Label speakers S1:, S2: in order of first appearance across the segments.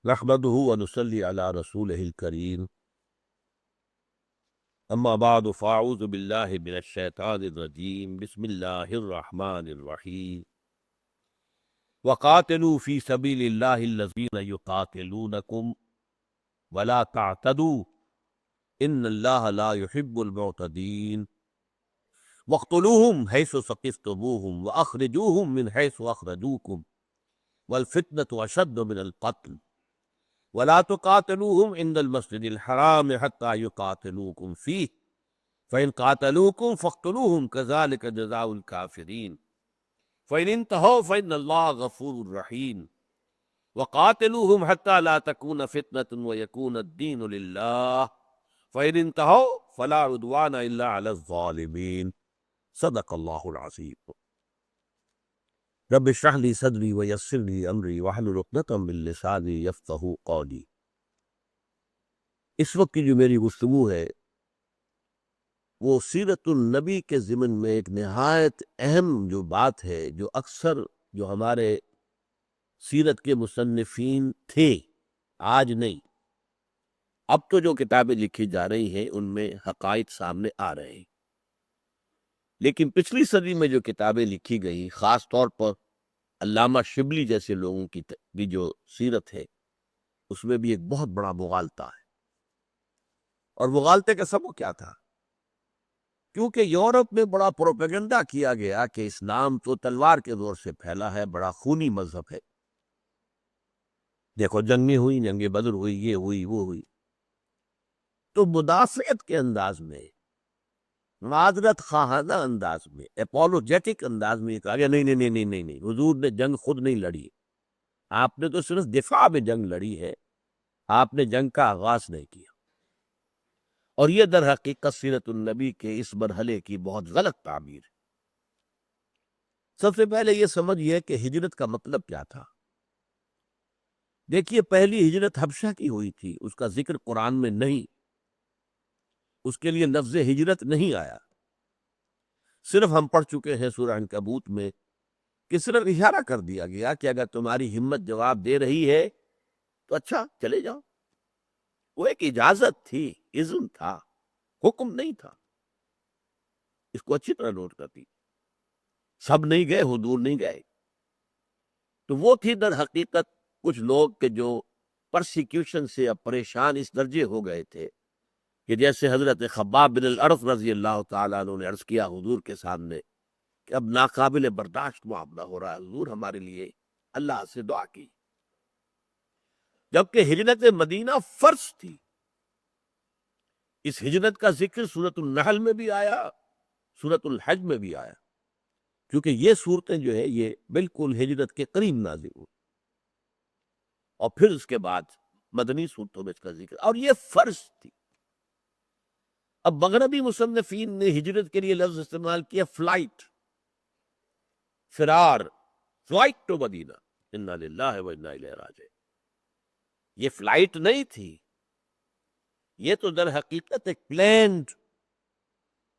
S1: نحمده ونصلي على رسوله الكريم اما بعد فاعوذ بالله من الشيطان الرجيم بسم الله الرحمن الرحيم وقاتلوا في سبيل الله الذين يقاتلونكم ولا تعتدوا ان الله لا يحب المعتدين واقتلوهم حيث ثقفتموهم واخرجوهم من حيث اخرجوكم والفتنة اشد من القتل ولا تقاتلوهم عند المسجد الحرام حتى يقاتلوكم فيه فإن قاتلوكم فاقتلوهم كذلك جزاء الكافرين فإن انتهوا فإن الله غفور رحيم وقاتلوهم حتى لا تكون فتنة ويكون الدين لله فإن انتهوا فلا عدوان إلا على الظالمين صدق الله العظيم رب اشرح لي صدري ويسر لي امری واحلل عقدۃ من لسانی یفقہوا قولی۔ اس وقت کی جو میری گفتگو ہے وہ سیرت النبی کے ضمن میں ایک نہایت اہم جو بات ہے، جو اکثر جو ہمارے سیرت کے مصنفین تھے، آج نہیں، اب تو جو کتابیں لکھی جا رہی ہیں ان میں حقائق سامنے آ رہے ہیں، لیکن پچھلی صدی میں جو کتابیں لکھی گئی، خاص طور پر علامہ شبلی جیسے لوگوں کی جو سیرت ہے، اس میں بھی ایک بہت بڑا مغالطہ ہے۔ اور مغالطے کا سبب کیا تھا؟ کیونکہ یورپ میں بڑا پروپیگنڈا کیا گیا کہ اسلام تو تلوار کے زور سے پھیلا ہے، بڑا خونی مذہب ہے، دیکھو جنگیں ہوئی، جنگ بدر ہوئی، یہ ہوئی وہ ہوئی، تو مدافعت کے انداز میں، معذرت خواہانہ انداز میں، اپولوجیٹک انداز میں کہا گیا نہیں نہیں نہیں نہیں نہیں نہیں، حضور نے جنگ خود نہیں لڑی، آپ نے تو صرف دفاع میں جنگ لڑی ہے، آپ نے جنگ کا آغاز نہیں کیا۔ اور یہ در حقیقت سیرت النبی کے اس مرحلے کی بہت غلط تعبیر ہے۔ سب سے پہلے یہ سمجھیے کہ ہجرت کا مطلب کیا تھا۔ دیکھیے، پہلی ہجرت حبشہ کی ہوئی تھی، اس کا ذکر قرآن میں نہیں، اس کے لیے لفظ ہجرت نہیں آیا، صرف ہم پڑھ چکے ہیں سورہ عنکبوت میں کہ صرف اشارہ کر دیا گیا کہ اگر تمہاری ہمت جواب دے رہی ہے تو اچھا چلے جاؤ۔ وہ ایک اجازت تھی، اذن تھا، حکم نہیں تھا۔ اس کو اچھی طرح نوٹ کرتی، سب نہیں گئے، حضور نہیں گئے، تو وہ تھی در حقیقت کچھ لوگ کہ جو پرسیکیوشن سے اب پریشان اس درجے ہو گئے تھے کہ جیسے حضرت خباب بن الارث رضی اللہ تعالیٰ عنہ نے عرض کیا حضور کے سامنے کہ اب ناقابل برداشت معاملہ ہو رہا ہے، حضور ہمارے لیے اللہ سے دعا کی۔ جبکہ ہجرت مدینہ فرض تھی، اس ہجرت کا ذکر سورۃ النحل میں بھی آیا، سورۃ الحج میں بھی آیا، کیونکہ یہ صورتیں جو ہے یہ بالکل ہجرت کے قریب نازل ہوئی، اور پھر اس کے بعد مدنی صورتوں میں اس کا ذکر، اور یہ فرض تھی۔ اب مغربی مصنفین نے ہجرت کے لیے لفظ استعمال کیا فلائٹ، فرار، فلائٹ ٹو مدینہ، انا للہ و انا الیہ راجعون۔ یہ فلائٹ نہیں تھی، یہ تو در حقیقت ایک پلینڈ،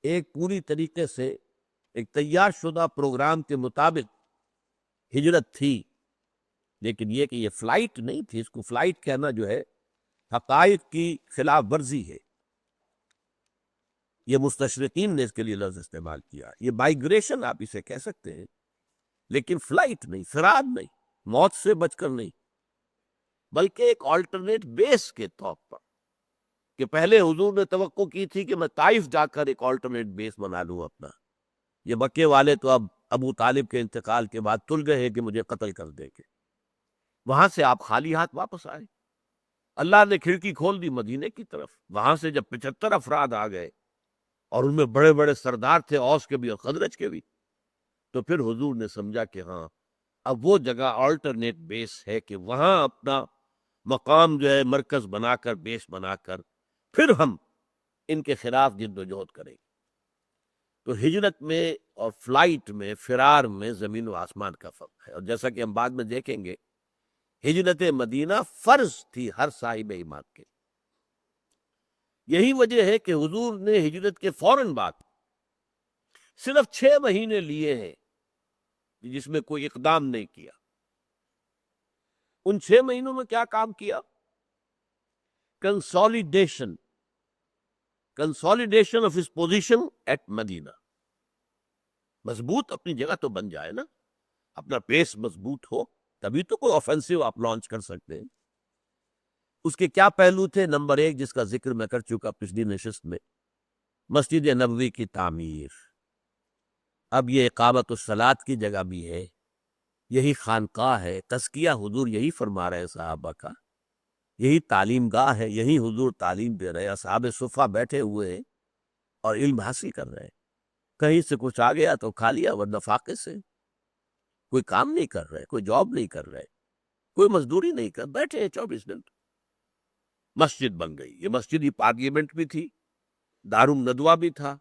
S1: ایک پوری طریقے سے ایک تیار شدہ پروگرام کے مطابق ہجرت تھی، لیکن یہ کہ یہ فلائٹ نہیں تھی، اس کو فلائٹ کہنا جو ہے حقائق کی خلاف ورزی ہے۔ یہ مستشرقین نے اس کے لیے لفظ استعمال کیا، یہ مائیگریشن آپ اسے کہہ سکتے ہیں، لیکن فلائٹ نہیں، فرار نہیں، موت سے بچ کر نہیں، بلکہ ایک آلٹرنیٹ بیس کے طور پر، کہ پہلے حضور نے توقع کی تھی کہ میں طائف جا کر ایک آلٹرنیٹ بیس بنا لوں اپنا، یہ مکے والے تو اب ابو طالب کے انتقال کے بعد تل گئے ہیں کہ مجھے قتل کر دیں گے، وہاں سے آپ خالی ہاتھ واپس آئے، اللہ نے کھڑکی کھول دی مدینے کی طرف، وہاں سے جب 75 افراد آ گئے اور ان میں بڑے بڑے سردار تھے، اوس کے بھی اور خزرج کے بھی، تو پھر حضور نے سمجھا کہ ہاں اب وہ جگہ آلٹرنیٹ بیس ہے کہ وہاں اپنا مقام جو ہے مرکز بنا کر، بیس بنا کر، پھر ہم ان کے خلاف جد و جہد کریں گے۔ تو ہجرت میں اور فلائٹ میں، فرار میں زمین و آسمان کا فرق ہے، اور جیسا کہ ہم بعد میں دیکھیں گے ہجرت مدینہ فرض تھی ہر صاحب ایمان کے۔ یہی وجہ ہے کہ حضور نے ہجرت کے فوراً بعد صرف 6 مہینے لیے ہیں جس میں کوئی اقدام نہیں کیا۔ ان 6 مہینوں میں کیا کام کیا؟ Consolidation of his position at Medina. مضبوط اپنی جگہ تو بن جائے نا، اپنا بیس مضبوط ہو تبھی تو کوئی آفینسو آپ لانچ کر سکتے ہیں. اس کے کیا پہلو تھے؟ نمبر 1 جس کا ذکر میں کر چکا پچھلی نشست میں، مسجد نبوی کی تعمیر. اب یہ اقامت الصلاۃ کی جگہ بھی ہے، یہی خانقاہ ہے، تزکیہ حضور یہی فرما رہے ہیں صحابہ کا، یہی تعلیم گاہ ہے، یہی حضور تعلیم دے رہے ہیں. اصحاب صفہ بیٹھے ہوئے ہیں اور علم حاصل کر رہے ہیں. کہیں سے کچھ آ گیا تو کھا لیا، ورنہ فاقے سے. کوئی کام نہیں کر رہے، کوئی جاب نہیں کر رہے، کوئی مزدوری نہیں کر، بیٹھے ہیں 24 گھنٹے. مسجد بن گئی. یہ مسجد ہی پارلیمنٹ بھی تھی، دارالندوہ بھی تھا،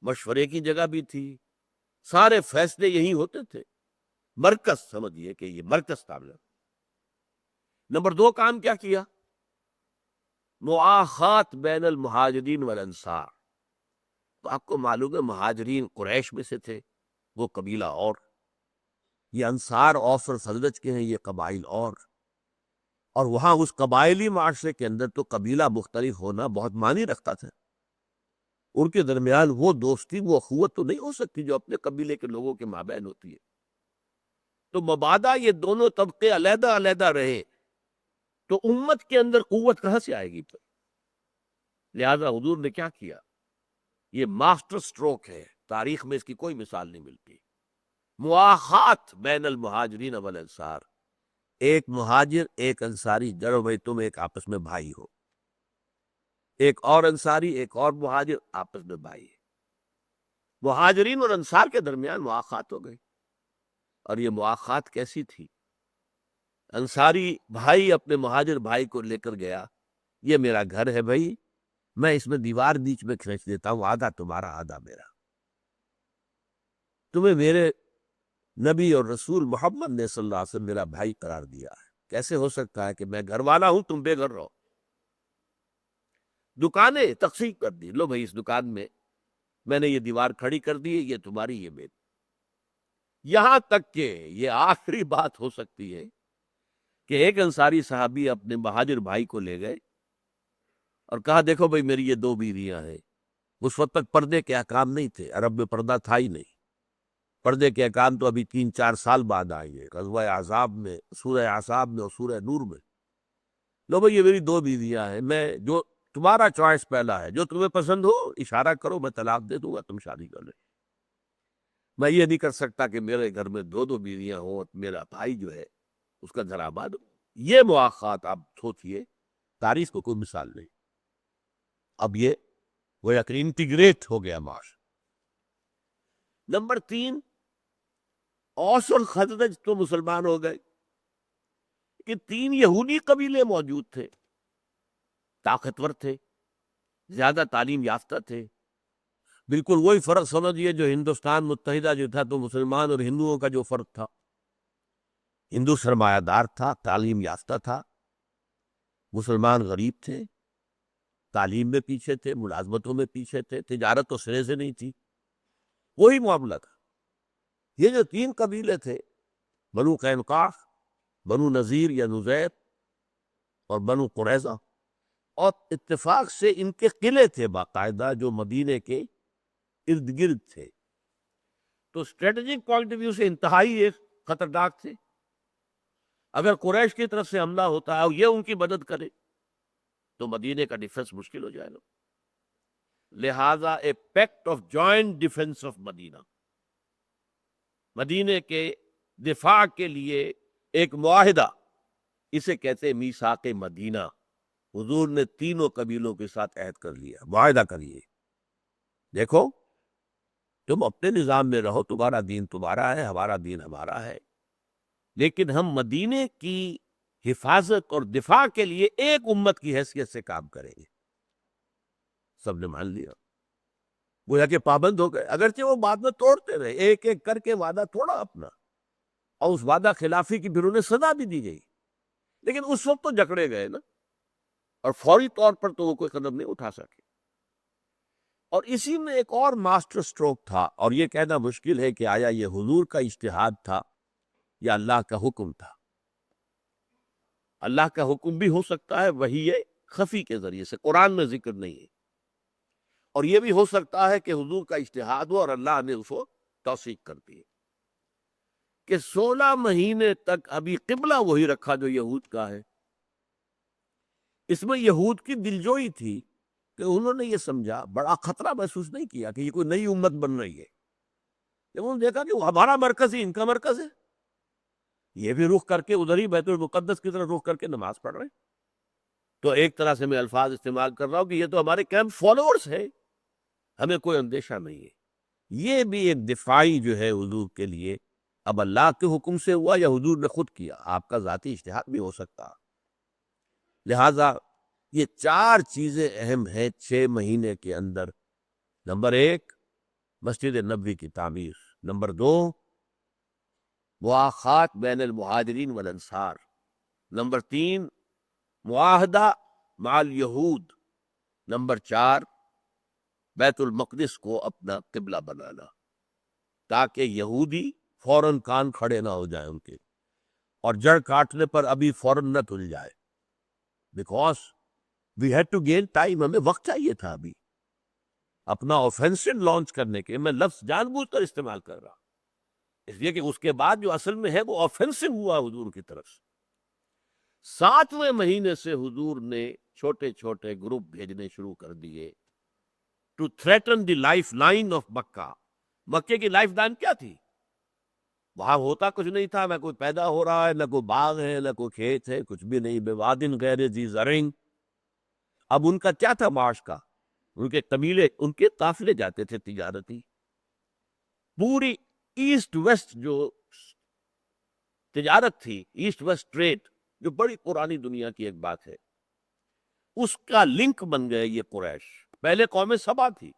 S1: مشورے کی جگہ بھی تھی، سارے فیصلے یہی ہوتے تھے. مرکز سمجھیے کہ یہ مرکز تھا. نمبر 2 کام کیا کیا؟ مؤاخات بین المہاجرین والانصار. تو آپ کو معلوم ہے مہاجرین قریش میں سے تھے، وہ قبیلہ اور، یہ انصار اوس اور خزرج کے ہیں، یہ قبائل اور وہاں اس قبائلی معاشرے کے اندر تو قبیلہ مختلف ہونا بہت معنی رکھتا تھا. ان کے درمیان وہ دوستی، وہ اخوت تو نہیں ہو سکتی جو اپنے قبیلے کے لوگوں کے مابین ہوتی ہے. تو مبادا یہ دونوں طبقے علیحدہ علیحدہ رہے تو امت کے اندر قوت کہاں سے آئے گی پھر؟ لہذا حضور نے کیا کیا؟ یہ ماسٹر سٹروک ہے، تاریخ میں اس کی کوئی مثال نہیں ملتی. مواخات بین المہاجرین والانصار. ایک مہاجر ایک انصاری، جڑو بھائی تم ایک آپس میں بھائی ہو، ایک اور انصاری ایک اور مہاجر آپس میں بھائی ہے. مہاجرین اور انصار کے درمیان مواخات ہو گئی. اور یہ مواخات کیسی تھی؟ انصاری بھائی اپنے مہاجر بھائی کو لے کر گیا، یہ میرا گھر ہے بھائی، میں اس میں دیوار بیچ میں کھینچ دیتا ہوں، آدھا تمہارا آدھا میرا. تمہیں میرے نبی اور رسول محمد نے صلی اللہ علیہ وسلم میرا بھائی قرار دیا ہے، کیسے ہو سکتا ہے کہ میں گھر والا ہوں تم بے گھر رہو؟ دکانیں تقسیم کر دی، لو بھائی اس دکان میں نے یہ دیوار کھڑی کر دی، یہ تمہاری یہ میری. یہاں تک کہ یہ آخری بات ہو سکتی ہے کہ ایک انصاری صحابی اپنے مہاجر بھائی کو لے گئے اور کہا دیکھو بھائی میری یہ 2 بیویاں ہیں. اس وقت تک پردے کے احکام نہیں تھے، عرب میں پردہ تھا ہی نہیں. پردے کے احکام تو ابھی 3-4 سال بعد آئیں گے، غزوہ احزاب میں، سورہ احزاب میں اور سورہ نور میں. لو بھائی یہ میری 2 بیویاں ہیں، میں جو تمہارا چوائس پہلا ہے، جو تمہیں پسند ہو اشارہ کرو، میں طلاق دے دوں گا، تم شادی کر لیں. میں یہ نہیں کر سکتا کہ میرے گھر میں 2 بیویاں ہوں اور میرا بھائی جو ہے اس کا گھر آباد ہو. یہ مواخات آپ سوچئے، تاریخ کو کوئی مثال نہیں. اب یہ وہ یقین انٹیگریٹ ہو گیا معاشرہ. نمبر 3 اوس اور خزرج تو مسلمان ہو گئے کہ 3 یہودی قبیلے موجود تھے، طاقتور تھے، زیادہ تعلیم یافتہ تھے. بالکل وہی فرق سمجھیے جو ہندوستان متحدہ جو تھا تو مسلمان اور ہندوؤں کا جو فرق تھا. ہندو سرمایہ دار تھا، تعلیم یافتہ تھا، مسلمان غریب تھے، تعلیم میں پیچھے تھے، ملازمتوں میں پیچھے تھے، تجارت تو سرے سے نہیں تھی. وہی معاملہ تھا. یہ جو 3 قبیلے تھے، بنو قینقاع، بنو نذیر یا نذیر اور بنو قریظہ، اور اتفاق سے ان کے قلعے تھے باقاعدہ جو مدینے کے ارد گرد تھے، تو اسٹریٹجک پوائنٹ آف ویو سے انتہائی ایک خطرناک تھے. اگر قریش کی طرف سے حملہ ہوتا ہے اور یہ ان کی مدد کرے تو مدینے کا ڈیفنس مشکل ہو جائے گا. لہذا a pact of joint defence of Medina, مدینے کے دفاع کے لیے ایک معاہدہ، اسے کہتے ہیں میثاق مدینہ. حضور نے 3 قبیلوں کے ساتھ عہد کر لیا، معاہدہ کریے، دیکھو تم اپنے نظام میں رہو، تمہارا دین تمہارا ہے، ہمارا دین ہمارا ہے، لیکن ہم مدینے کی حفاظت اور دفاع کے لیے ایک امت کی حیثیت سے کام کریں گے. سب نے مان لیا، گویا کہ پابند ہو گئے. اگرچہ وہ بعد میں توڑتے رہے، ایک ایک کر کے وعدہ توڑا اپنا، اور اس وعدہ خلافی کی پھر انہیں سزا بھی دی گئی، لیکن اس وقت تو جکڑے گئے نا، اور فوری طور پر تو وہ کوئی قدم نہیں اٹھا سکے. اور اسی میں ایک اور ماسٹر سٹروک تھا، اور یہ کہنا مشکل ہے کہ آیا یہ حضور کا اجتہاد تھا یا اللہ کا حکم تھا. اللہ کا حکم بھی ہو سکتا ہے وحی خفی کے ذریعے سے، قرآن میں ذکر نہیں ہے، اور یہ بھی ہو سکتا ہے کہ حضور کا اجتہاد ہو اور اللہ نے اس کو توثیق کر دی کہ 16 مہینے تک ابھی قبلہ وہی رکھا جو یہود کا ہے۔ اس میں یہود کی دلجوئی تھی کہ انہوں نے یہ سمجھا، بڑا خطرہ محسوس نہیں کیا کہ یہ کوئی نئی امت بن رہی ہے، جب انہوں نے دیکھا کہ وہ ہمارا مرکز ہی ان کا مرکز ہے، یہ بھی رخ کر کے ادھر ہی بیت المقدس کی طرف رخ کر کے نماز پڑھ رہے ہیں، تو ایک طرح سے میں الفاظ استعمال کر رہا ہوں کہ یہ تو ہمارے کیمپ فالوورز ہے، ہمیں کوئی اندیشہ نہیں ہے۔ یہ بھی ایک دفاعی جو ہے حضور کے لیے، اب اللہ کے حکم سے ہوا یا حضور نے خود کیا، آپ کا ذاتی اجتہاد بھی ہو سکتا۔ لہذا یہ 4 چیزیں اہم ہیں 6 مہینے کے اندر۔ نمبر 1 مسجد نبوی کی تعمیر، نمبر 2 مواخات بین المہاجرین والانصار، نمبر 3 معاہدہ مع الیہود، نمبر 4 بیت المقدس کو اپنا قبلہ بنانا تاکہ یہودی فوراً کان کھڑے نہ ہو جائیں ان کے، اور جڑ کاٹنے پر ابھی فوراً نہ تل جائے، because we had to gain time, ہمیں وقت چاہیے تھا ابھی اپنا آفینسو لانچ کرنے کے۔ میں لفظ جان بوجھ کر استعمال کر رہا اس لیے کہ اس کے بعد جو اصل میں ہے وہ آفینسو ہوا حضور کی طرف سے۔ 7ویں مہینے سے حضور نے چھوٹے چھوٹے گروپ بھیجنے شروع کر دیے to threaten the life line of Mecca. مکے کی لائف لائن کیا تھی؟ وہاں ہوتا کچھ نہیں تھا، نہ کوئی پیدا ہو رہا ہے، نہ کوئی باغ ہے، نہ کوئی کھیت ہے، کچھ بھی نہیں، بوادن غیر ذی زرع۔ اب ان کا کیا تھا معاش کا؟ ان کے قبیلے، ان کے قافلے جاتے تھے تجارتی، پوری ایسٹ ویسٹ جو تجارت تھی، ایسٹ ویسٹ ٹریڈ، جو بڑی پرانی دنیا کی ایک بات ہے، اس کا لنک بن گئے یہ قریش۔ پہلے قوم سبا تھی،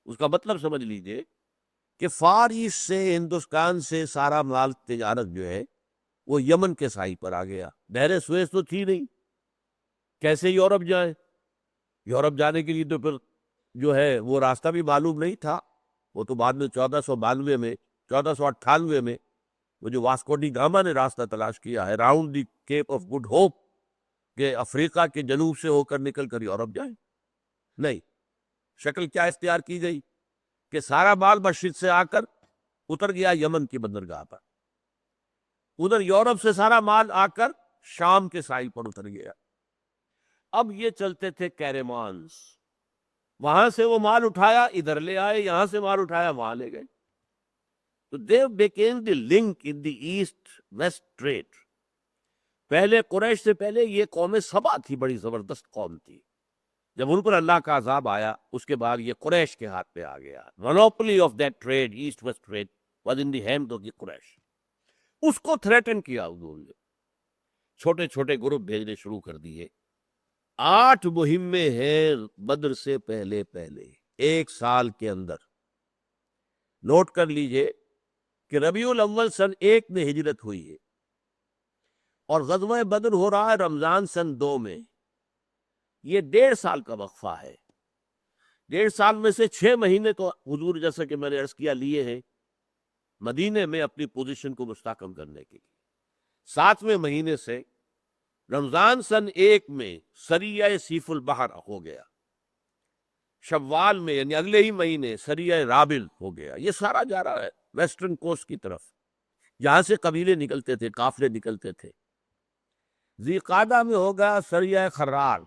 S1: اس کا مطلب سمجھ لیجئے کہ فار ایسٹ سے، ہندوستان سے سارا مال تجارت جو ہے وہ یمن کے ساحل پر آ گیا۔ بحر سویس تو تھی نہیں، کیسے یورپ جائیں؟ یورپ جانے کے لیے تو پھر جو ہے وہ راستہ بھی معلوم نہیں تھا، وہ تو بعد میں 1492 میں 1498 میں وہ جو واسکو ڈی گاما نے راستہ تلاش کیا ہے round the Cape of Good Hope, کہ افریقہ کے جنوب سے ہو کر نکل کر یورپ جائیں، نہیں، شکل کیا اختیار کی گئی کہ سارا مال مشرق سے آ کر اتر گیا یمن کی بندرگاہ پر، ادھر یورپ سے سارا مال آ کر شام کے ساحل پر اتر گیا۔ اب یہ چلتے تھے کیریمانز، وہاں سے وہ مال اٹھایا ادھر لے آئے، یہاں سے مال اٹھایا وہاں لے گئے، تو they became the link in the east west trade۔ پہلے قریش سے پہلے یہ قوم سبا تھی، بڑی زبردست قوم تھی، جب ان پر اللہ کا عذاب آیا اس کے بعد یہ قریش کے ہاتھ پہ آ گیا۔ monopoly of that trade، east west trade was in the hands of the Quraysh. اس کو تھریٹن کیا حضور نے، چھوٹے چھوٹے گروپ بھیجنے شروع کر دیے۔ 8 مہمیں ہیں بدر سے پہلے ایک سال کے اندر۔ نوٹ کر لیجئے کہ ربیع الاول سن 1 میں ہجرت ہوئی ہے، اور غزوہ بدر ہو رہا ہے رمضان سن 2 میں۔ یہ 1.5 سال کا وقفہ ہے۔ 1.5 سال میں سے 6 مہینے تو حضور جیسا کہ میں نے عرض کیا لیے ہیں مدینے میں اپنی پوزیشن کو مستحکم کرنے کے لیے۔ 7ویں مہینے سے رمضان سن 1 میں سریہ سیف البحر ہو گیا، شوال میں یعنی اگلے ہی مہینے سریہ رابل ہو گیا۔ یہ سارا جا رہا ہے ویسٹرن کوسٹ کی طرف، جہاں سے قبیلے نکلتے تھے، قافلے نکلتے تھے۔ ذی قعدہ میں ہوگا سریہ خرار۔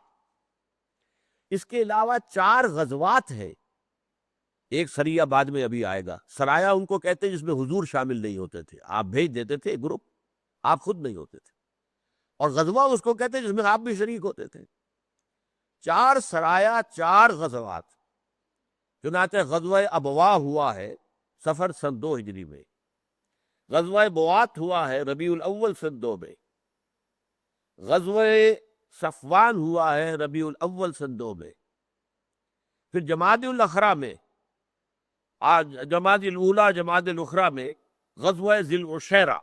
S1: اس کے علاوہ 4 غزوات ہیں، ایک سریہ بعد میں ابھی آئے گا۔ سرایا ان کو کہتے ہیں جس میں حضور شامل نہیں ہوتے تھے، آپ بھیج دیتے تھے گروپ، آپ خود نہیں ہوتے تھے، اور غزوہ اس کو کہتے ہیں جس میں آپ بھی شریک ہوتے تھے۔ 4 سرایا، 4 غزوات۔ چنانچہ غزوہ ابواء ہوا ہے صفر سن 2 ہجری میں، غزوہ بوات ہوا ہے ربیع الاول سن 2 میں، غزوہ صفوان ہوا ہے ربیع الاول سن 2 میں، پھر جمادی الاخری میں، جمادی الاولیٰ جمادی الاخری میں غزوہ ذی العشیرہ۔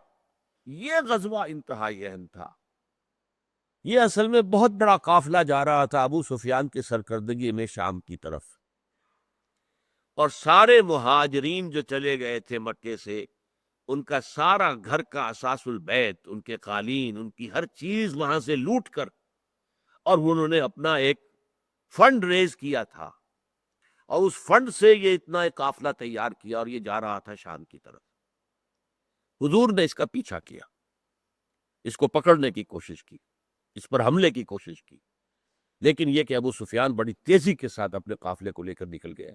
S1: یہ غزوہ انتہائی اہم تھا۔ یہ اصل میں بہت بڑا قافلہ جا رہا تھا ابو سفیان کی سرکردگی میں شام کی طرف، اور سارے مہاجرین جو چلے گئے تھے مکے سے ان کا سارا گھر کا اساس البیت، ان کے قالین، ان کی ہر چیز وہاں سے لوٹ کر، اور انہوں نے اپنا ایک فنڈ ریز کیا تھا، اور اس فنڈ سے یہ اتنا ایک قافلہ تیار کیا، اور یہ جا رہا تھا شام کی طرف۔ حضور نے اس کا پیچھا کیا، اس کو پکڑنے کی کوشش کی، اس پر حملے کی کوشش کی، لیکن یہ کہ ابو سفیان بڑی تیزی کے ساتھ اپنے قافلے کو لے کر نکل گیا۔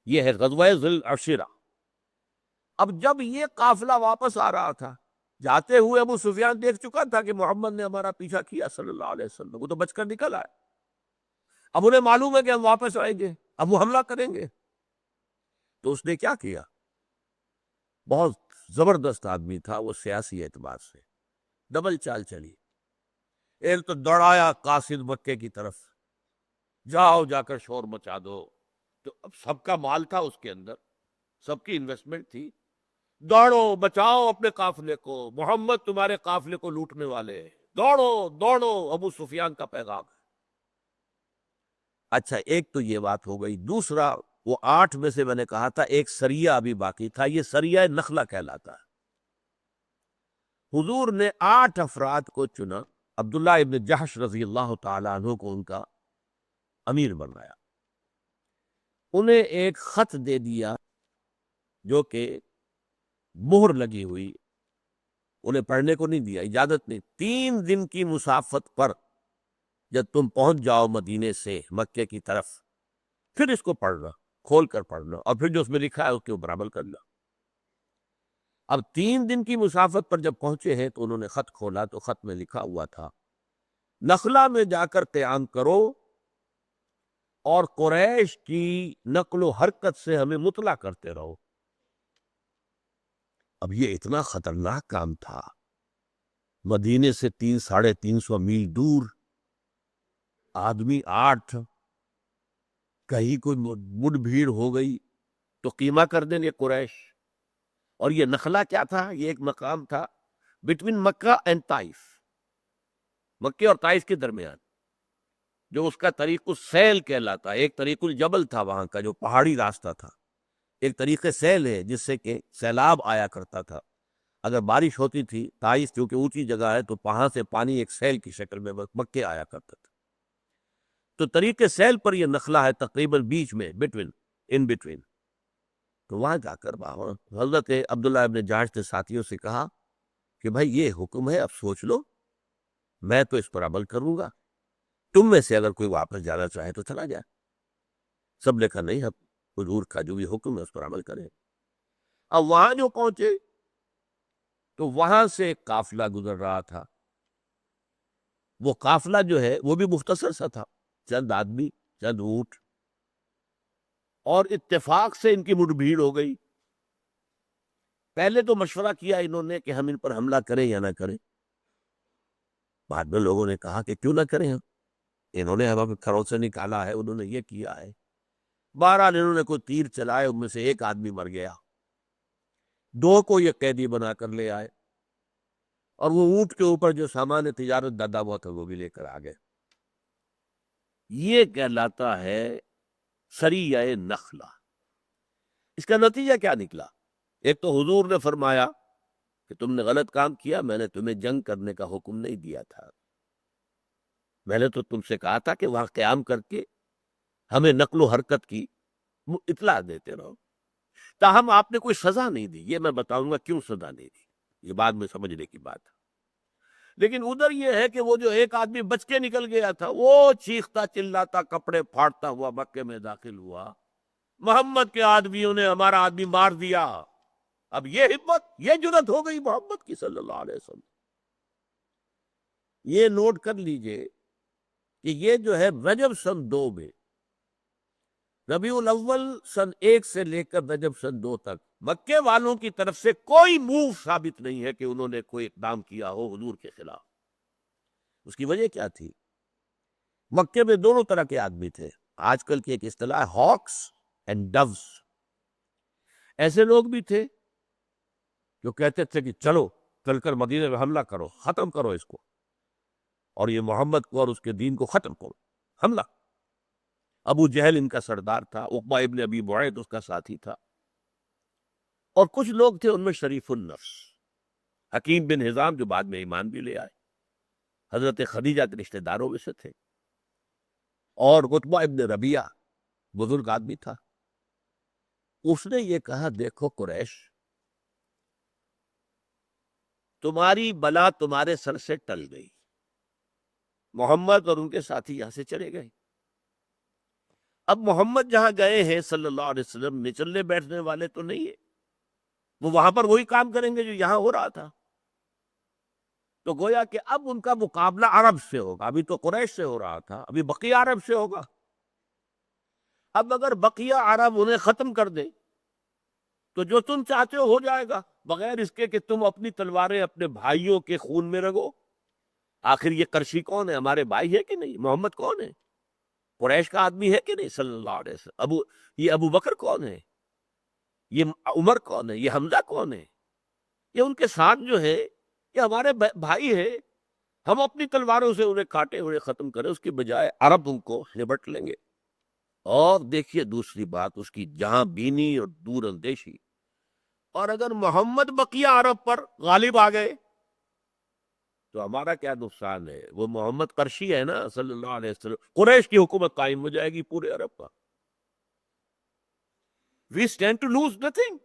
S1: یہ ہے غزوہ ذی العشرہ۔ اب جب یہ قافلہ واپس آ رہا تھا، جاتے ہوئے ابو سفیان دیکھ چکا تھا کہ محمد نے ہمارا پیچھا کیا صلی اللہ علیہ وسلم، وہ تو بچ کر نکل آئے۔ اب انہیں معلوم ہے کہ ہم واپس آئیں گے، اب وہ حملہ کریں گے، تو اس نے کیا کیا؟ بہت زبردست آدمی تھا وہ سیاسی اعتبار سے، ڈبل چال چلی۔ ایک تو دوڑایا قاصد مکے کی طرف، جاؤ جا کر شور مچا دو۔ تو اب سب کا مال تھا اس کے اندر، سب کی انویسٹمنٹ تھی، دوڑو بچاؤ اپنے قافلے کو، محمد تمہارے قافلے کو لوٹنے والے ہیں، دوڑو دوڑو، ابو سفیان کا پیغام ہے۔ اچھا، ایک تو یہ بات ہو گئی۔ دوسرا، وہ 8 میں سے میں نے کہا تھا ایک سریہ ابھی باقی تھا، یہ سریہ نخلہ کہلاتا ہے۔ حضور نے 8 افراد کو چنا، عبداللہ ابن جحش رضی اللہ تعالیٰ عنہ کو ان کا امیر بنایا، انہیں ایک خط دے دیا جو کہ مہر لگی ہوئی، انہیں پڑھنے کو نہیں دیا، اجازت نہیں۔ 3 دن کی مسافت پر جب تم پہنچ جاؤ مدینے سے مکے کی طرف، پھر اس کو پڑھنا، کھول کر پڑھنا، اور پھر جو اس میں لکھا ہے اس کے اوپر عمل کرنا۔ اب 3 دن کی مسافت پر جب پہنچے ہیں تو انہوں نے خط کھولا تو خط میں لکھا ہوا تھا، نخلا میں جا کر قیام کرو اور قریش کی نقل و حرکت سے ہمیں مطلع کرتے رہو۔ اب یہ اتنا خطرناک کام تھا، مدینے سے 300-350 میل دور، آدمی 8، کہیں کوئی مڈ بھیڑ ہو گئی تو قیمہ کر دیں گے قریش۔ اور یہ نخلہ کیا تھا؟ یہ ایک مقام تھا بٹوین مکہ اینڈ طائف، مکے اور طائف کے درمیان، جو اس کا طریق السیل کہلاتا ہے۔ ایک طریق الجبل تھا وہاں کا، جو پہاڑی راستہ تھا، ایک طریق سیل ہے جس سے کہ سیلاب آیا کرتا تھا۔ اگر بارش ہوتی تھی، طائف چونکہ اونچی جگہ ہے تو وہاں سے پانی ایک سیل کی شکل میں مکے آیا کرتا تھا۔ تو طریق سیل پر یہ نخلہ ہے، تقریباً بیچ میں، ان بٹوین۔ تو وہاں جا کر حضرت عبداللہ ابن جحش نے ساتھیوں سے کہا کہ بھائی یہ حکم ہے، اب سوچ لو، میں تو اس پر عمل کروں گا، تم میں سے اگر کوئی واپس جانا چاہے تو چلا جائے۔ سب نے کہا نہیں، اب حضور کا جو بھی حکم ہے اس پر عمل کریں۔ اب وہاں جو پہنچے تو وہاں سے ایک قافلہ گزر رہا تھا، وہ قافلہ جو ہے وہ بھی مختصر سا تھا، چند آدمی، چند اونٹ، اور اتفاق سے ان کی مڈ بھیڑ ہو گئی۔ پہلے تو مشورہ کیا انہوں نے کہ ہم ان پر حملہ کریں یا نہ کریں، بعد میں لوگوں نے کہا کہ کیوں نہ کریں، ہم انہوں نے ہمیں گھروں سے نکالا ہے، انہوں نے یہ کیا ہے۔ بہرحال انہوں نے کوئی تیر چلائے، ان میں سے ایک آدمی مر گیا، 2 کو یہ قیدی بنا کر لے آئے، اور وہ اونٹ کے اوپر جو سامان تجارت دادا ہوا تھا وہ بھی لے کر آ گئے۔ یہ کہلاتا ہے سریہ نخلہ۔ اس کا نتیجہ کیا نکلا؟ ایک تو حضور نے فرمایا کہ تم نے غلط کام کیا، میں نے تمہیں جنگ کرنے کا حکم نہیں دیا تھا، میں نے تو تم سے کہا تھا کہ وہاں قیام کر کے ہمیں نقل و حرکت کی اطلاع دیتے رہو۔ تاہم آپ نے کوئی سزا نہیں دی، یہ میں بتاؤں گا کیوں سزا نہیں دی، یہ بعد میں سمجھنے کی بات ہے۔ لیکن ادھر یہ ہے کہ وہ جو ایک آدمی بچ کے نکل گیا تھا، وہ چیختا چلاتا کپڑے پھاڑتا ہوا مکے میں داخل ہوا، محمد کے آدمیوں نے ہمارا آدمی مار دیا۔ اب یہ ہمت، یہ جرت ہو گئی محمد کی صلی اللہ علیہ وسلم۔ یہ نوٹ کر لیجئے کہ یہ جو ہے رجب سن 2 میں، ربیع الاول سن 1 سے لے کر رجب سن 2 تک مکے والوں کی طرف سے کوئی موو ثابت نہیں ہے کہ انہوں نے کوئی اقدام کیا ہو حضور کے خلاف۔ اس کی وجہ کیا تھی؟ مکے میں دونوں طرح کے آدمی تھے، آج کل کی ایک اصطلاح ہاکس اینڈ ڈوز۔ ایسے لوگ بھی تھے جو کہتے تھے کہ چلو چل کر مدینے میں حملہ کرو، ختم کرو اس کو، اور یہ محمد کو اور اس کے دین کو ختم کرو، حملہ۔ ابو جہل ان کا سردار تھا، عقبہ ابن ابی معیط اس کا ساتھی تھا۔ اور کچھ لوگ تھے ان میں شریف النفس، حکیم بن حزام جو بعد میں ایمان بھی لے آئے، حضرت خدیجہ کے رشتہ داروں میں سے تھے، اور عتبہ ابن ربیعہ بزرگ آدمی تھا۔ اس نے یہ کہا دیکھو قریش، تمہاری بلا تمہارے سر سے ٹل گئی، محمد اور ان کے ساتھی یہاں سے چلے گئے، اب محمد جہاں گئے ہیں صلی اللہ علیہ وسلم نچلنے بیٹھنے والے تو نہیں ہے، وہ وہاں پر وہی کام کریں گے جو یہاں ہو رہا تھا، تو گویا کہ اب ان کا مقابلہ عرب سے ہوگا، ابھی تو قریش سے ہو رہا تھا، ابھی بقیہ عرب سے ہوگا۔ اب اگر بقیہ عرب انہیں ختم کر دیں تو جو تم چاہتے ہو جائے گا، بغیر اس کے کہ تم اپنی تلواریں اپنے بھائیوں کے خون میں رگو۔ آخر یہ قرشی کون ہے؟ ہمارے بھائی ہے کہ نہیں؟ محمد کون ہے؟ قریش کا آدمی ہے کہ نہیں صلی اللہ علیہ وسلم؟ یہ ابو بکر کون ہے؟ یہ عمر کون ہے؟ یہ حمزہ کون ہے؟ یہ ان کے ساتھ جو ہے یہ ہمارے بھائی ہے، ہم اپنی تلواروں سے انہیں کاٹے ہوئے ختم کریں، اس کی بجائے عرب ان کو نبٹ لیں گے۔ اور دیکھیے دوسری بات، اس کی جہاں بینی اور دور اندیشی، اور اگر محمد بقیہ عرب پر غالب آ گئے تو ہمارا کیا نقصان ہے؟ وہ محمد قرشی ہے نا صلی اللہ علیہ وسلم، قریش کی حکومت قائم ہو جائے گی پورے عرب کا۔ We stand to lose nothing۔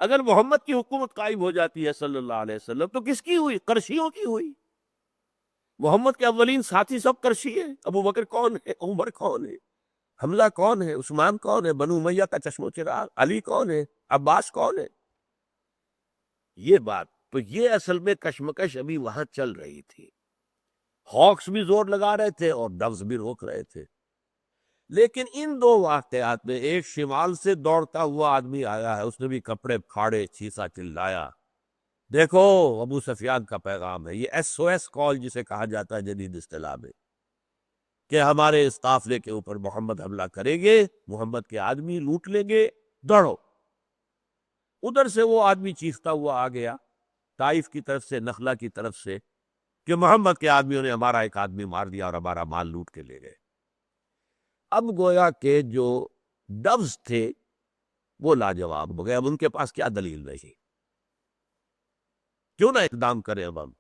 S1: اگر محمد کی حکومت قائم ہو جاتی ہے صلی اللہ علیہ وسلم تو کس کی ہوئی؟ قرشیوں کی ہوئی۔ محمد کے اولین ساتھی سب قرشی ہیں، ابو بکر کون ہے؟ عمر کون ہے؟ حمزہ کون ہے؟ عثمان کون ہے؟ بنو امیہ کا چشم و چراغ، علی کون ہے؟ عباس کون ہے؟ یہ بات تو یہ اصل میں کشمکش ابھی وہاں چل رہی تھی، ہاکس بھی زور لگا رہے تھے اور ڈوز بھی روک رہے تھے، لیکن ان دو واقعات میں ایک شمال سے دوڑتا ہوا آدمی آیا ہے، اس نے بھی کپڑے پھاڑے، چیخا چلایا، دیکھو ابو سفیان کا پیغام ہے، یہ ایس او ایس کال جسے کہا جاتا ہے جدید اصطلاح میں، کہ ہمارے اس قافلے کے اوپر محمد حملہ کریں گے، محمد کے آدمی لوٹ لیں گے، دوڑو۔ ادھر سے وہ آدمی چیختا ہوا آ گیا طائف کی طرف سے، نخلا کی طرف سے، کہ محمد کے آدمیوں نے ہمارا ایک آدمی مار دیا اور ہمارا مال لوٹ کے لے گئے۔ اب گویا کہ جو ڈوز تھے وہ لاجواب ہو گئے، اب ان کے پاس کیا دلیل رہی؟ کیوں نہ اقدام کریں اب ہم؟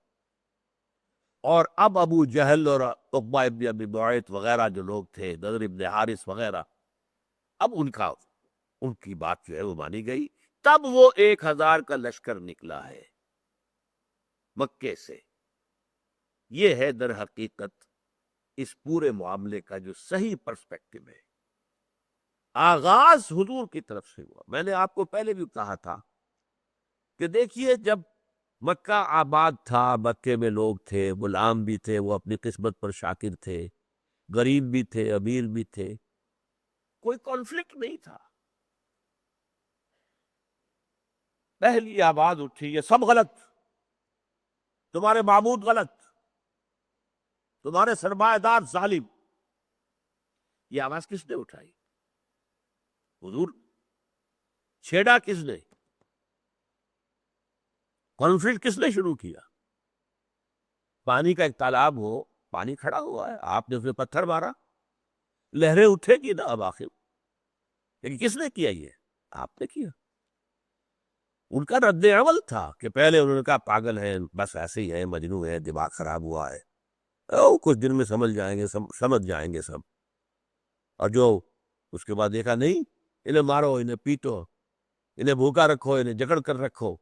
S1: اور اب ابو جہل اور عقبہ ابن ابی معیط وغیرہ جو لوگ تھے، نضر ابن حارث وغیرہ، اب ان کی بات جو ہے وہ مانی گئی۔ تب وہ 1000 کا لشکر نکلا ہے مکے سے۔ یہ ہے در حقیقت اس پورے معاملے کا جو صحیح پرسپیکٹو ہے۔ آغاز حضور کی طرف سے ہوا۔ میں نے آپ کو پہلے بھی کہا تھا کہ دیکھیے جب مکہ آباد تھا، مکے میں لوگ تھے، غلام بھی تھے، وہ اپنی قسمت پر شاکر تھے، غریب بھی تھے، امیر بھی تھے، کوئی کانفلکٹ نہیں تھا۔ پہلی آواز اٹھی یہ سب غلط، تمہارے معبود غلط، تمہارے سرمایہ دار ظالم۔ یہ آواز کس نے اٹھائی؟ حضور۔ چھیڑا کس نے؟ کانفلکٹ کس نے شروع کیا؟ پانی کا ایک تالاب ہو، پانی کھڑا ہوا ہے، آپ نے اس میں پتھر مارا، لہریں اٹھے گی نا اب آخر، لیکن کس نے کیا؟ یہ آپ نے کیا۔ ان کا رد عمل تھا کہ پہلے انہوں نے کہا پاگل ہیں، بس ایسے ہی ہیں، مجنون ہے، دماغ خراب ہوا ہے، کچھ دن میں سمجھ جائیں گے سب۔ اور جو اس کے بعد دیکھا نہیں، انہیں مارو، انہیں پیٹو، انہیں بھوکا رکھو، انہیں جکڑ کر رکھو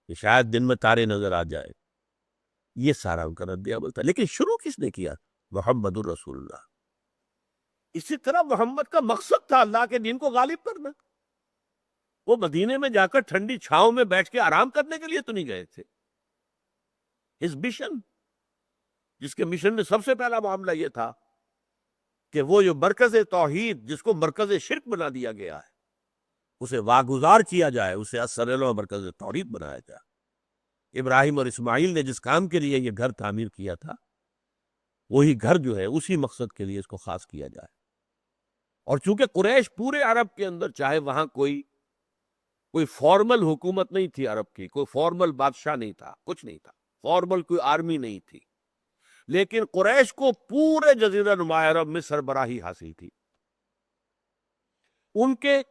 S1: کہ شاید دن میں تارے نظر آ جائے۔ یہ سارا ان کا رد عمل تھا، لیکن شروع کس نے کیا؟ محمد الرسول اللہ۔ اسی طرح محمد کا مقصد تھا اللہ کے دین کو غالب کرنا۔ وہ مدینے میں جا کر ٹھنڈی چھاؤں میں بیٹھ کے آرام کرنے کے لیے تو نہیں گئے تھے۔ اس مشن، جس کے مشن میں سب سے پہلا معاملہ یہ تھا کہ وہ جو مرکز توحید، جس کو مرکز شرک بنا دیا گیا ہے، اسے واگزار کیا جائے، اسے اصل مرکز توحید بنایا جائے۔ ابراہیم اور اسماعیل نے جس کام کے لیے یہ گھر تعمیر کیا تھا، وہی گھر جو ہے اسی مقصد کے لیے اس کو خاص کیا جائے۔ اور چونکہ قریش پورے عرب کے اندر، چاہے وہاں کوئی فارمل حکومت نہیں تھی عرب کی، کوئی فارمل بادشاہ نہیں تھا، کچھ نہیں تھا، فارمل کوئی آرمی نہیں تھی، لیکن قریش کو پورے جزیرہ نما عرب میں سربراہی حاصل تھی۔ ان کے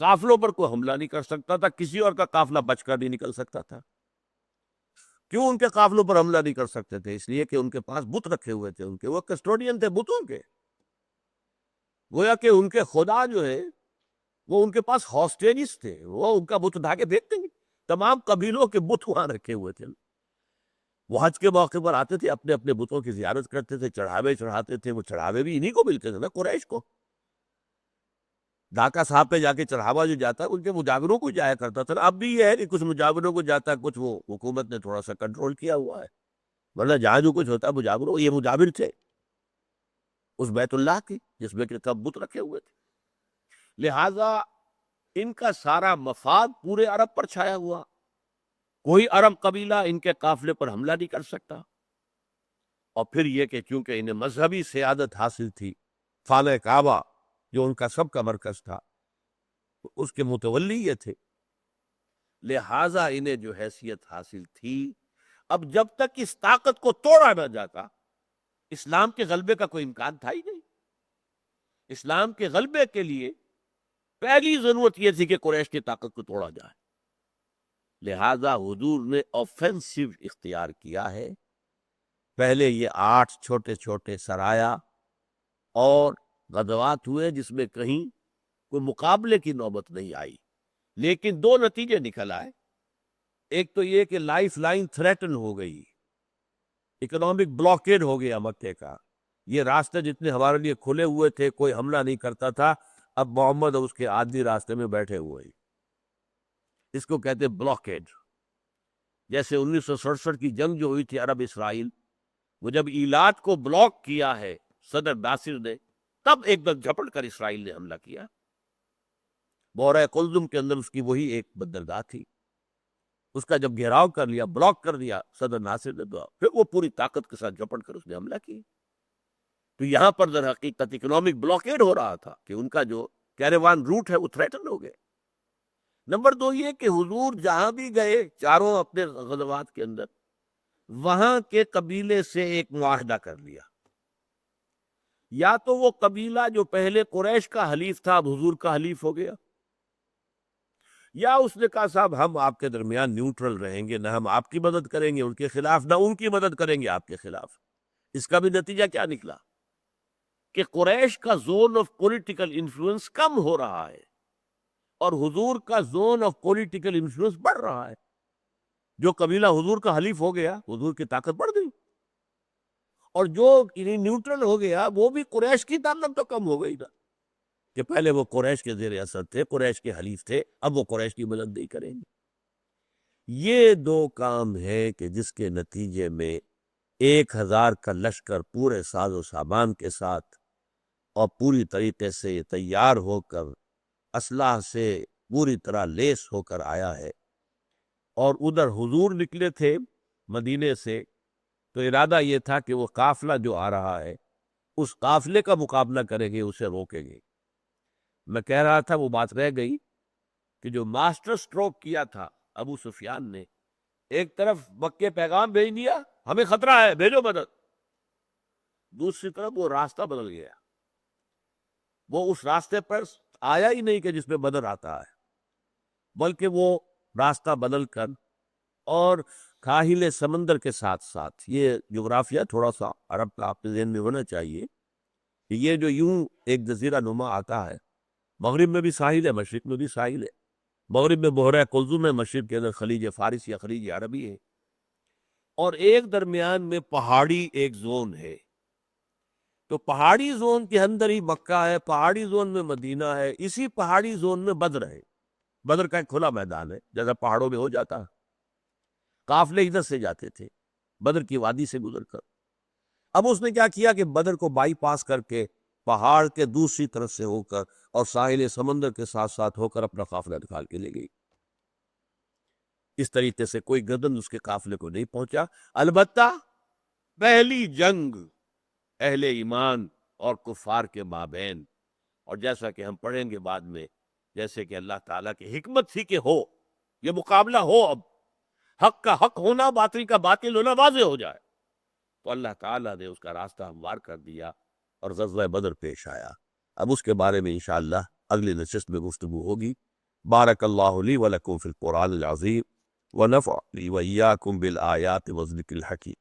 S1: قافلوں پر کوئی حملہ نہیں کر سکتا تھا، کسی اور کا قافلہ بچ کر نہیں نکل سکتا تھا۔ کیوں ان کے قافلوں پر حملہ نہیں کر سکتے تھے؟ اس لیے کہ ان کے پاس بت رکھے ہوئے تھے، ان کے وہ کسٹوڈین تھے بتوں کے۔ گویا کہ ان کے خدا جو ہے وہ ان کے پاس ہاسٹیجز تھے، وہ ان کا بت اٹھا کے پھینک دیں گے۔ تمام قبیلوں کے بت وہاں رکھے ہوئے تھے۔ وہ حج کے موقع پر آتے تھے، اپنے اپنے بتوں کی زیارت کرتے تھے، چڑھاوے چڑھاتے تھے۔ وہ چڑھاوے بھی انہی کو ملتے تھے نا، قریش کو۔ ڈھاکہ صاحب پہ جا کے چڑھاوا جو جاتا ہے ان کے مجاوروں کو جایا کرتا تھا۔ اب بھی یہ ہے کہ کچھ مجاوروں کو جاتا ہے، کچھ وہ حکومت نے تھوڑا سا کنٹرول کیا ہوا ہے، ورنہ جہاں جو کچھ ہوتا ہے مجاوروں، یہ مجاور تھے اس بیت اللہ کی جس میں کہ سب بت رکھے ہوئے تھے۔ لہذا ان کا سارا مفاد پورے عرب پر چھایا ہوا، کوئی عرب قبیلہ ان کے قافلے پر حملہ نہیں کر سکتا۔ اور پھر یہ کہ چونکہ انہیں مذہبی سیادت حاصل تھی، خانہ کعبہ جو ان کا سب کا مرکز تھا اس کے متولی یہ تھے، لہذا انہیں جو حیثیت حاصل تھی، اب جب تک اس طاقت کو توڑا نہ جاتا اسلام کے غلبے کا کوئی امکان تھا ہی نہیں۔ اسلام کے غلبے کے لیے پہلی ضرورت یہ تھی کہ قریش کی طاقت کو توڑا جائے، لہذا حضور نے آفینسو اختیار کیا ہے۔ پہلے یہ 8 چھوٹے چھوٹے سرایا اور غزوات ہوئے جس میں کہیں کوئی مقابلے کی نوبت نہیں آئی، لیکن 2 نتیجے نکل آئے۔ ایک تو یہ کہ لائف لائن تھریٹن ہو گئی، اکنامک بلاکیڈ ہو گیا مکے کا۔ یہ راستے جتنے ہمارے لیے کھلے ہوئے تھے، کوئی حملہ نہیں کرتا تھا، اب محمد اور اس کے آدمی راستے میں بیٹھے ہوئے ہیں۔ اس کو کہتے بلاکیڈ۔ جیسے 1967 کی جنگ جو ہوئی تھی عرب اسرائیل، وہ جب ایلات کو بلاک کیا ہے صدر ناصر نے، تب ایک دم جھپٹ کر اسرائیل نے حملہ کیا۔ بحیرہ قلزم کے اندر اس کی وہی ایک بندرگاہ تھی، اس کا جب گھیراؤ کر لیا، بلاک کر دیا صدر ناصر نے، تو پھر وہ پوری طاقت کے ساتھ جھپٹ کر اس نے حملہ کی۔ تو یہاں پر در حقیقت اکنامک بلاکیڈ ہو رہا تھا کہ ان کا جو کیریوان روٹ ہے وہ تھریٹن ہو گئے۔ نمبر 2 یہ کہ حضور جہاں بھی گئے چاروں اپنے غزوات کے اندر، وہاں کے قبیلے سے ایک معاہدہ کر لیا، یا تو وہ قبیلہ جو پہلے قریش کا حلیف تھا اب حضور کا حلیف ہو گیا، یا اس نے کہا صاحب ہم آپ کے درمیان نیوٹرل رہیں گے، نہ ہم آپ کی مدد کریں گے ان کے خلاف، نہ ان کی مدد کریں گے آپ کے خلاف۔ اس کا بھی نتیجہ کیا نکلا کہ قریش کا زون آف پولیٹیکل انفلوئنس کم ہو رہا ہے اور حضور کا زون آف پولیٹیکل انفلوئنس بڑھ رہا ہے۔ جو قبیلہ حضور کا حلیف ہو گیا، حضور کی طاقت بڑھ گئی، اور جو نیوٹرل ہو گیا وہ بھی قریش کی طاقت تو کم ہو گئی نا، کہ پہلے وہ قریش کے زیر اثر تھے، قریش کے حلیف تھے، اب وہ قریش کی مدد نہیں کریں گے۔ یہ 2 کام ہے کہ جس کے نتیجے میں 1000 کا لشکر پورے ساز و سامان کے ساتھ اور پوری طریقے سے تیار ہو کر، اسلحہ سے پوری طرح لیس ہو کر آیا ہے، اور ادھر حضور نکلے تھے مدینے سے، تو ارادہ یہ تھا کہ وہ قافلہ جو آ رہا ہے اس قافلے کا مقابلہ کریں گے، اسے روکیں گے۔ میں کہہ رہا تھا وہ بات رہ گئی کہ جو ماسٹر سٹروک کیا تھا ابو سفیان نے، ایک طرف مکے پیغام بھیج دیا ہمیں خطرہ ہے بھیجو مدد، دوسری طرف وہ راستہ بدل گیا، وہ اس راستے پر آیا ہی نہیں کہ جس پہ بدر آتا ہے، بلکہ وہ راستہ بدل کر اور کاہل سمندر کے ساتھ ساتھ، یہ جغرافیہ تھوڑا سا عرب کا آپ کے ذہن میں ہونا چاہیے کہ یہ جو یوں ایک جزیرہ نما آتا ہے، مغرب میں بھی ساحل ہے، مشرق میں بھی ساحل ہے، مغرب میں بحیرہ قلزم ہے، مشرق کے اندر خلیج فارس یا خلیج عربی ہے، اور ایک درمیان میں پہاڑی ایک زون ہے۔ تو پہاڑی زون کے اندر ہی مکہ ہے، پہاڑی زون میں مدینہ ہے، اسی پہاڑی زون میں بدر ہے۔ بدر کا ایک کھلا میدان ہے، جیسا پہاڑوں میں ہو جاتا، قافلے ادھر سے جاتے تھے بدر کی وادی سے گزر کر۔ اب اس نے کیا کیا کہ بدر کو بائی پاس کر کے پہاڑ کے دوسری طرف سے ہو کر اور ساحل سمندر کے ساتھ ساتھ ہو کر اپنا قافلہ نکال کے لے گئی۔ اس طریقے سے کوئی گردن اس کے قافلے کو نہیں پہنچا۔ البتہ پہلی جنگ اہل ایمان اور کفار کے مابین، اور جیسا کہ ہم پڑھیں گے بعد میں، جیسے کہ اللہ تعالیٰ کی حکمت تھی کہ ہو یہ مقابلہ ہو، اب حق کا حق ہونا، باطل کا باطل ہونا واضح ہو جائے، تو اللہ تعالیٰ نے اس کا راستہ ہموار کر دیا اور غزوہ بدر پیش آیا۔ اب اس کے بارے میں انشاءاللہ اگلی نشست میں گفتگو ہوگی۔ بارک اللہ لی ولکم فی القرآن العظیم ونفعنی وإیاکم بالآیات والذکر الحکیم۔